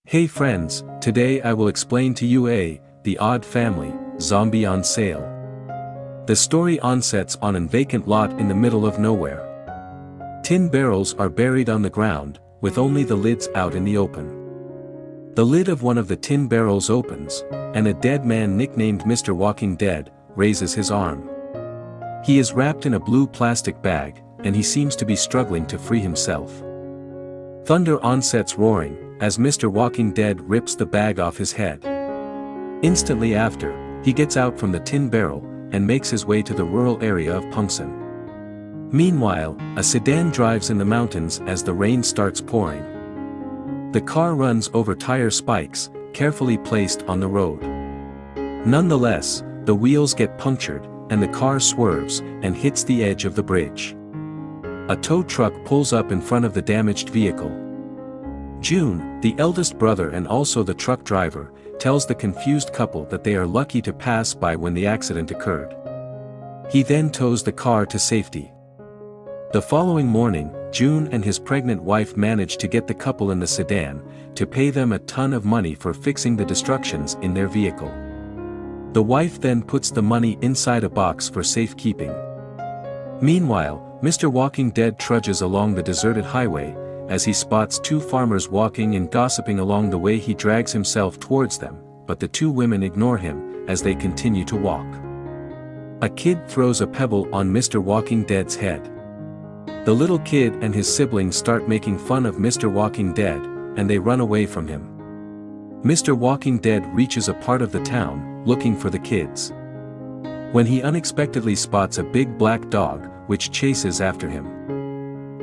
Hey friends, today I will explain to you The Odd Family, Zombie on Sale. The story onsets on an vacant lot in the middle of nowhere. Tin barrels are buried on the ground, with only the lids out in the open. The lid of one of the tin barrels opens, and a dead man nicknamed Mr. Walking Dead raises his arm. He is wrapped in a blue plastic bag, and he seems to be struggling to free himself. Thunder onsets roaring, as Mr. Walking Dead rips the bag off his head. Instantly after, he gets out from the tin barrel, and makes his way to the rural area of Punxsutawn. Meanwhile, a sedan drives in the mountains as the rain starts pouring. The car runs over tire spikes, carefully placed on the road. Nonetheless, the wheels get punctured, and the car swerves, and hits the edge of the bridge. A tow truck pulls up in front of the damaged vehicle. June, the eldest brother and also the truck driver, tells the confused couple that they are lucky to pass by when the accident occurred. He then tows the car to safety. The following morning, June and his pregnant wife manage to get the couple in the sedan, to pay them a ton of money for fixing the destructions in their vehicle. The wife then puts the money inside a box for safekeeping. Meanwhile, Mr. Walking Dead trudges along the deserted highway. As he spots two farmers walking and gossiping along the way, he drags himself towards them, but the two women ignore him, as they continue to walk. A kid throws a pebble on Mr. Walking Dead's head. The little kid and his siblings start making fun of Mr. Walking Dead, and they run away from him. Mr. Walking Dead reaches a part of the town, looking for the kids. When he unexpectedly spots a big black dog, which chases after him.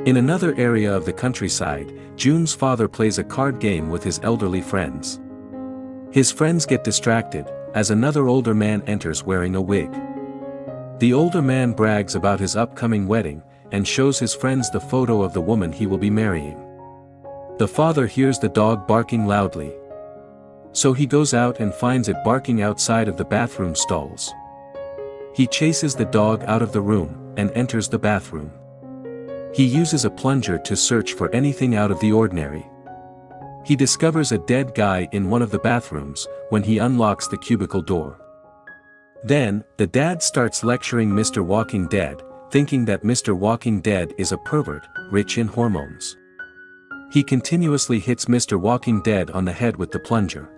In another area of the countryside, June's father plays a card game with his elderly friends. His friends get distracted, as another older man enters wearing a wig. The older man brags about his upcoming wedding, and shows his friends the photo of the woman he will be marrying. The father hears the dog barking loudly. So he goes out and finds it barking outside of the bathroom stalls. He chases the dog out of the room, and enters the bathroom. He uses a plunger to search for anything out of the ordinary. He discovers a dead guy in one of the bathrooms, when he unlocks the cubicle door. Then, the dad starts lecturing Mr. Walking Dead, thinking that Mr. Walking Dead is a pervert, rich in hormones. He continuously hits Mr. Walking Dead on the head with the plunger.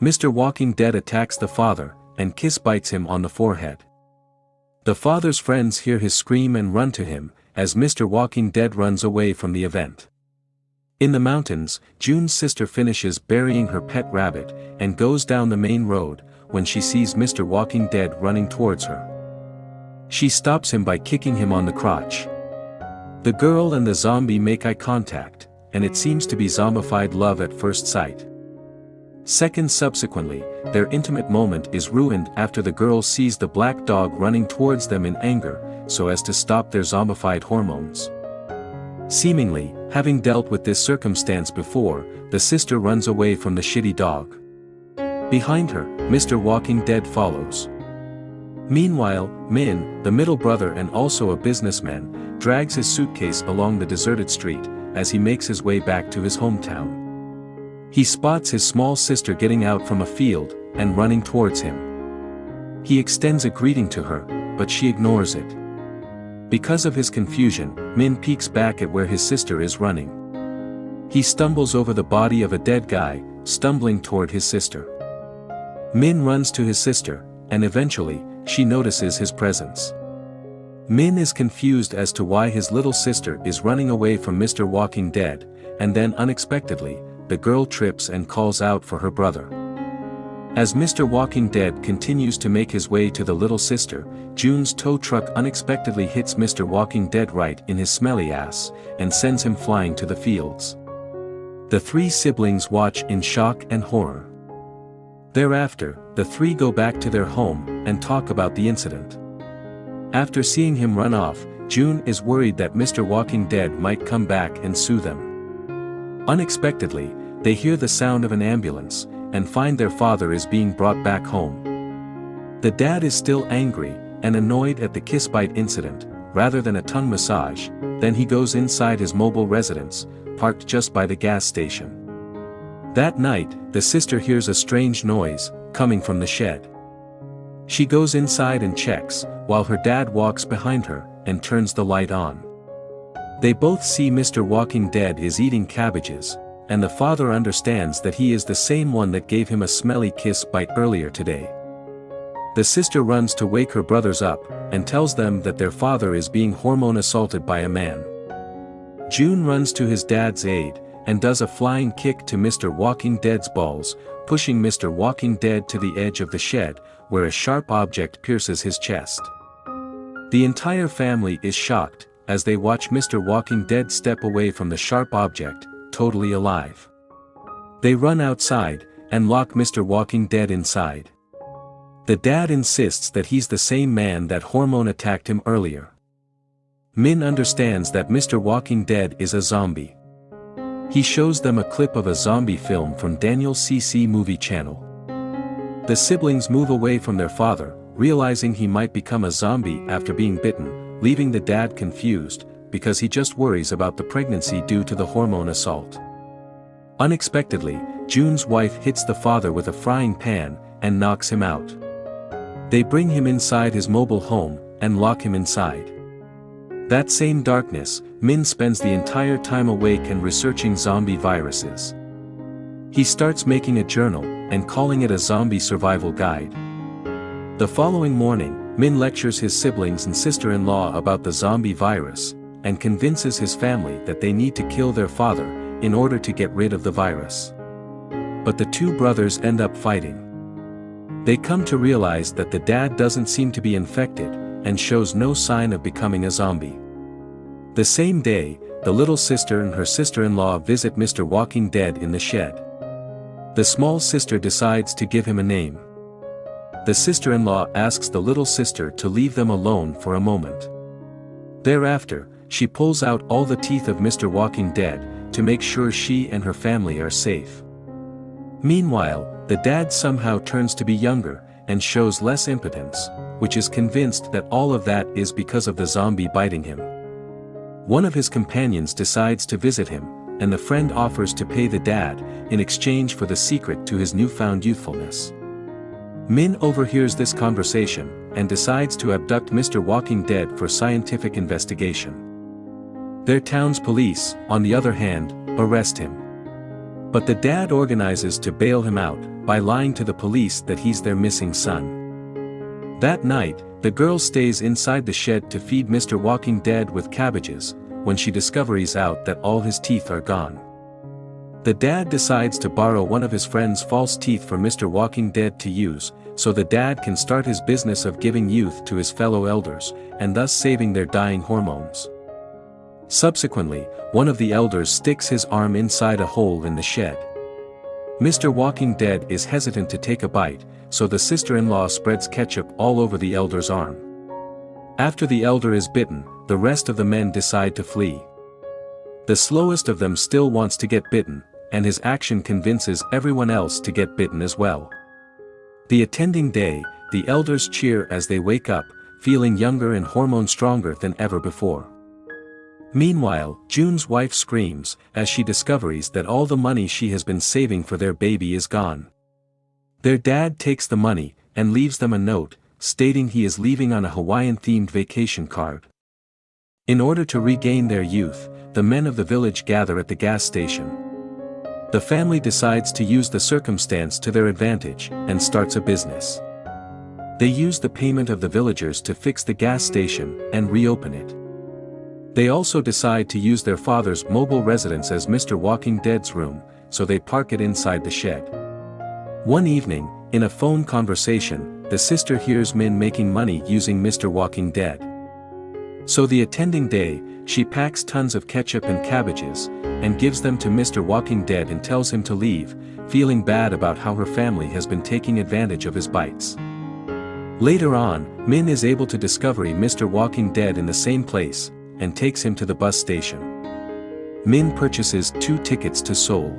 Mr. Walking Dead attacks the father, and bites him on the forehead. The father's friends hear his scream and run to him, as Mr. Walking Dead runs away from the event. In the mountains, June's sister finishes burying her pet rabbit, and goes down the main road, when she sees Mr. Walking Dead running towards her. She stops him by kicking him on the crotch. The girl and the zombie make eye contact, and it seems to be zombified love at first sight. Seconds subsequently, their intimate moment is ruined after the girl sees the black dog running towards them in anger, so as to stop their zombified hormones. Seemingly, having dealt with this circumstance before, the sister runs away from the shitty dog. Behind her, Mr. Walking Dead follows. Meanwhile, Min, the middle brother and also a businessman, drags his suitcase along the deserted street, as he makes his way back to his hometown. He spots his small sister getting out from a field, and running towards him. He extends a greeting to her, but she ignores it. Because of his confusion, Min peeks back at where his sister is running. He stumbles over the body of a dead guy, stumbling toward his sister. Min runs to his sister, and eventually, she notices his presence. Min is confused as to why his little sister is running away from Mr. Walking Dead, and then unexpectedly, the girl trips and calls out for her brother. As Mr. Walking Dead continues to make his way to the little sister, June's tow truck unexpectedly hits Mr. Walking Dead right in his smelly ass, and sends him flying to the fields. The three siblings watch in shock and horror. Thereafter, the three go back to their home, and talk about the incident. After seeing him run off, June is worried that Mr. Walking Dead might come back and sue them. Unexpectedly, they hear the sound of an ambulance, and find their father is being brought back home. The dad is still angry, and annoyed at the kiss bite incident, rather than a tongue massage. Then he goes inside his mobile residence, parked just by the gas station. That night, the sister hears a strange noise, coming from the shed. She goes inside and checks, while her dad walks behind her, and turns the light on. They both see Mr. Walking Dead is eating cabbages, and the father understands that he is the same one that gave him a smelly kiss bite earlier today. The sister runs to wake her brothers up, and tells them that their father is being hormone assaulted by a man. June runs to his dad's aid, and does a flying kick to Mr. Walking Dead's balls, pushing Mr. Walking Dead to the edge of the shed, where a sharp object pierces his chest. The entire family is shocked, as they watch Mr. Walking Dead step away from the sharp object, totally alive. They run outside, and lock Mr. Walking Dead inside. The dad insists that he's the same man that hormone attacked him earlier. Min understands that Mr. Walking Dead is a zombie. He shows them a clip of a zombie film from Daniel CC Movie Channel. The siblings move away from their father, realizing he might become a zombie after being bitten, leaving the dad confused, because he just worries about the pregnancy due to the hormone assault. Unexpectedly, June's wife hits the father with a frying pan, and knocks him out. They bring him inside his mobile home, and lock him inside. That same darkness, Min spends the entire time awake and researching zombie viruses. He starts making a journal, and calling it a zombie survival guide. The following morning, Min lectures his siblings and sister-in-law about the zombie virus, and convinces his family that they need to kill their father, in order to get rid of the virus. But the two brothers end up fighting. They come to realize that the dad doesn't seem to be infected, and shows no sign of becoming a zombie. The same day, the little sister and her sister-in-law visit Mr. Walking Dead in the shed. The small sister decides to give him a name. The sister-in-law asks the little sister to leave them alone for a moment. Thereafter, she pulls out all the teeth of Mr. Walking Dead, to make sure she and her family are safe. Meanwhile, the dad somehow turns to be younger, and shows less impotence, which is convinced that all of that is because of the zombie biting him. One of his companions decides to visit him, and the friend offers to pay the dad, in exchange for the secret to his newfound youthfulness. Min overhears this conversation, and decides to abduct Mr. Walking Dead for scientific investigation. Their town's police, on the other hand, arrest him. But the dad organizes to bail him out, by lying to the police that he's their missing son. That night, the girl stays inside the shed to feed Mr. Walking Dead with cabbages, when she discovers out that all his teeth are gone. The dad decides to borrow one of his friend's false teeth for Mr. Walking Dead to use, so the dad can start his business of giving youth to his fellow elders, and thus saving their dying hormones. Subsequently, one of the elders sticks his arm inside a hole in the shed. Mr. Walking Dead is hesitant to take a bite, so the sister-in-law spreads ketchup all over the elder's arm. After the elder is bitten, the rest of the men decide to flee. The slowest of them still wants to get bitten, and his action convinces everyone else to get bitten as well. The attending day, the elders cheer as they wake up, feeling younger and hormone stronger than ever before. Meanwhile, June's wife screams, as she discovers that all the money she has been saving for their baby is gone. Their dad takes the money, and leaves them a note, stating he is leaving on a Hawaiian-themed vacation card. In order to regain their youth, the men of the village gather at the gas station. The family decides to use the circumstance to their advantage, and starts a business. They use the payment of the villagers to fix the gas station, and reopen it. They also decide to use their father's mobile residence as Mr. Walking Dead's room, so they park it inside the shed. One evening, in a phone conversation, the sister hears Min making money using Mr. Walking Dead. So the attending day, she packs tons of ketchup and cabbages, and gives them to Mr. Walking Dead and tells him to leave, feeling bad about how her family has been taking advantage of his bites. Later on, Min is able to discover Mr. Walking Dead in the same place, and takes him to the bus station. Min purchases 2 tickets to Seoul.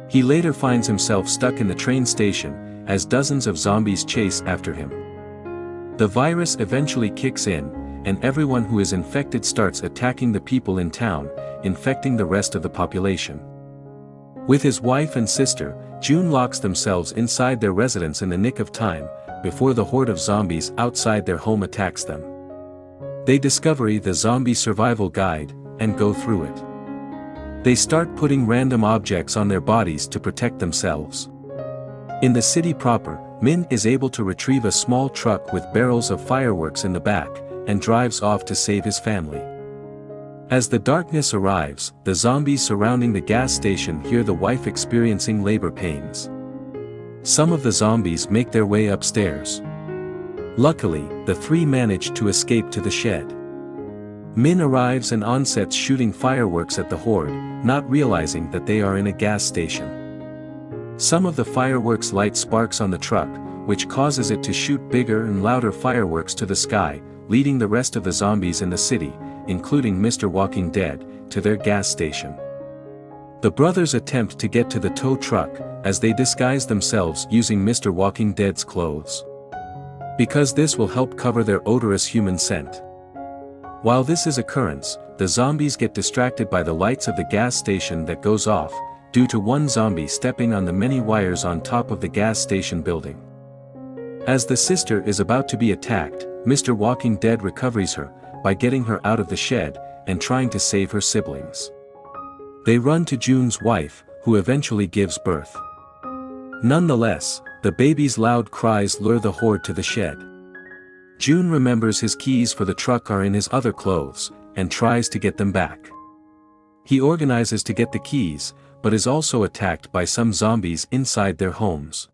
He later finds himself stuck in the train station, as dozens of zombies chase after him. The virus eventually kicks in, and everyone who is infected starts attacking the people in town, infecting the rest of the population. With his wife and sister, June locks themselves inside their residence in the nick of time, before the horde of zombies outside their home attacks them. They discover the zombie survival guide, and go through it. They start putting random objects on their bodies to protect themselves. In the city proper, Min is able to retrieve a small truck with barrels of fireworks in the back, and drives off to save his family. As the darkness arrives, the zombies surrounding the gas station hear the wife experiencing labor pains. Some of the zombies make their way upstairs. Luckily, the three manage to escape to the shed. Min arrives and onsets shooting fireworks at the horde, not realizing that they are in a gas station. Some of the fireworks light sparks on the truck, which causes it to shoot bigger and louder fireworks to the sky, leading the rest of the zombies in the city, including Mr. Walking Dead, to their gas station. The brothers attempt to get to the tow truck, as they disguise themselves using Mr. Walking Dead's clothes. Because this will help cover their odorous human scent. While this is occurrence, the zombies get distracted by the lights of the gas station that goes off, due to one zombie stepping on the many wires on top of the gas station building. As the sister is about to be attacked, Mr. Walking Dead recovers her, by getting her out of the shed, and trying to save her siblings. They run to June's wife, who eventually gives birth. Nonetheless, the baby's loud cries lure the horde to the shed. June remembers his keys for the truck are in his other clothes, and tries to get them back. He organizes to get the keys, but is also attacked by some zombies inside their homes.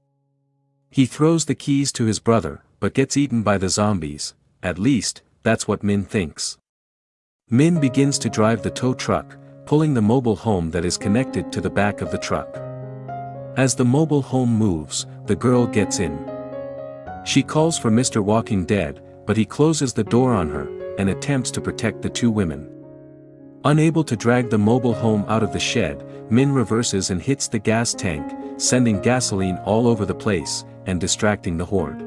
He throws the keys to his brother, but gets eaten by the zombies, at least, that's what Min thinks. Min begins to drive the tow truck, pulling the mobile home that is connected to the back of the truck. As the mobile home moves, the girl gets in. She calls for Mr. Walking Dead, but he closes the door on her, and attempts to protect the two women. Unable to drag the mobile home out of the shed, Min reverses and hits the gas tank, sending gasoline all over the place, and distracting the horde.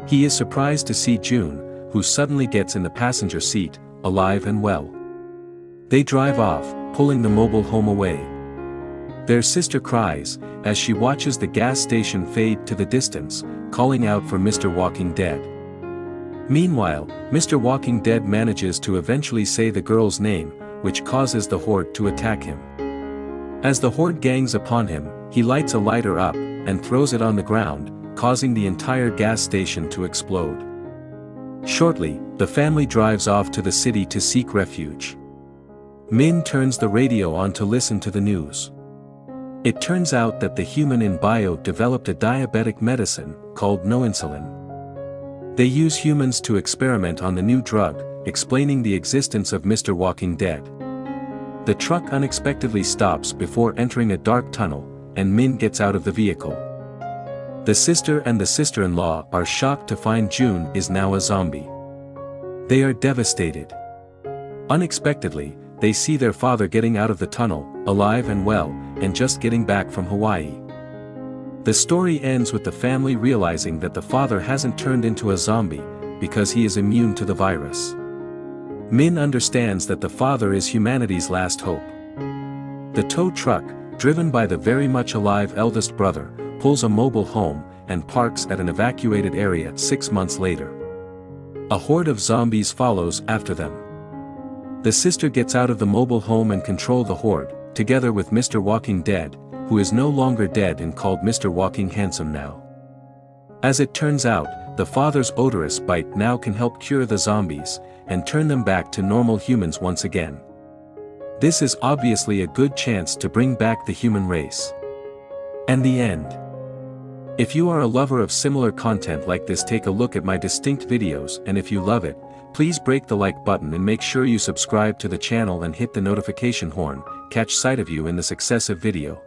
He is surprised to see June, who suddenly gets in the passenger seat, alive and well. They drive off, pulling the mobile home away. Their sister cries, as she watches the gas station fade to the distance, calling out for Mr. Walking Dead. Meanwhile, Mr. Walking Dead manages to eventually say the girl's name, which causes the horde to attack him. As the horde gangs upon him, he lights a lighter up, and throws it on the ground, causing the entire gas station to explode. Shortly, the family drives off to the city to seek refuge. Min turns the radio on to listen to the news. It turns out that the human in bio developed a diabetic medicine, called no insulin. They use humans to experiment on the new drug, explaining the existence of Mr. Walking Dead. The truck unexpectedly stops before entering a dark tunnel, and Min gets out of the vehicle. The sister and the sister-in-law are shocked to find June is now a zombie. They are devastated. Unexpectedly, they see their father getting out of the tunnel, alive and well, and just getting back from Hawaii. The story ends with the family realizing that the father hasn't turned into a zombie, because he is immune to the virus. Min understands that the father is humanity's last hope. The tow truck, driven by the very much alive eldest brother, pulls a mobile home, and parks at an evacuated area 6 months later. A horde of zombies follows after them. The sister gets out of the mobile home and controls the horde, together with Mr. Walking Dead, who is no longer dead and called Mr. Walking Handsome now. As it turns out, the father's odorous bite now can help cure the zombies, and turn them back to normal humans once again. This is obviously a good chance to bring back the human race. And the end. If you are a lover of similar content like this, take a look at my distinct videos, and if you love it, please break the like button and make sure you subscribe to the channel and hit the notification horn, catch sight of you in the successive video.